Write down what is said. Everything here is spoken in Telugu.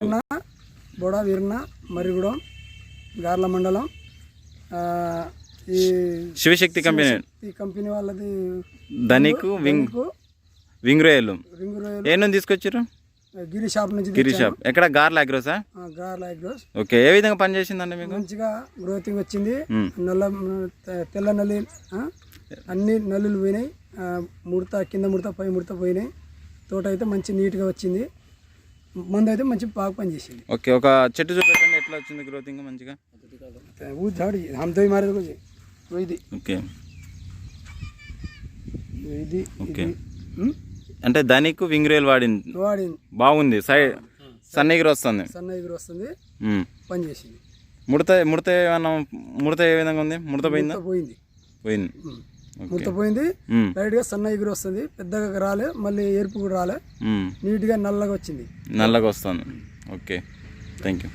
బోడా వీరన్న మరిగూడెం గార్ల మండలం. ఈ శివశక్తి కంపెనీ ఈ కంపెనీ వాళ్ళది ధనికు వింగ్ రొయ్యలు ఏ నుంచి తీసుకొచ్చారు? గిరి షాప్ నుంచి. గిరి షాప్ ఎక్కడ? గార్ల అగ్రోసా? గార్ల అగ్రోస్. ఓకే, ఏ విధంగా పని చేసిందండి మీకు? మంచిగా గ్రోతింగ్ వచ్చింది. తెల్ల నల్లి అన్ని నల్లులు పోయినాయి. ముడత కింద ముడత పై ముడత పోయినాయి. తోట అయితే మంచి నీట్గా వచ్చింది. మందు అయితే మంచి బాగా పనిచేసింది. ఓకే, ఒక చెట్టు చూపెట్టండి ఎట్లా వచ్చింది గ్రోతింగ్ మంచిగా? झाड़ी हम तो ही मारे देखो जी ఇది. ఓకే ఇది ఓకే, అంటే దానికి వింగ్ రొయ్యలు వాడింది బాగుంది. సైడ్ సన్న ఎగురు వస్తుంది. పని చేసింది. ముడత ఏమన్నా ముడత ఏ విధంగా ఉంది? ముడత పోయిందా? పోయింది. ముడత పోయింది. లైట్ గా సన్న ఎగురు వస్తుంది. పెద్దగా రాలే, మళ్ళీ ఎరుపు కూడా రాలే. నీట్ గా నల్లగా వచ్చింది. నల్లగా వస్తుంది. Okay, thank you.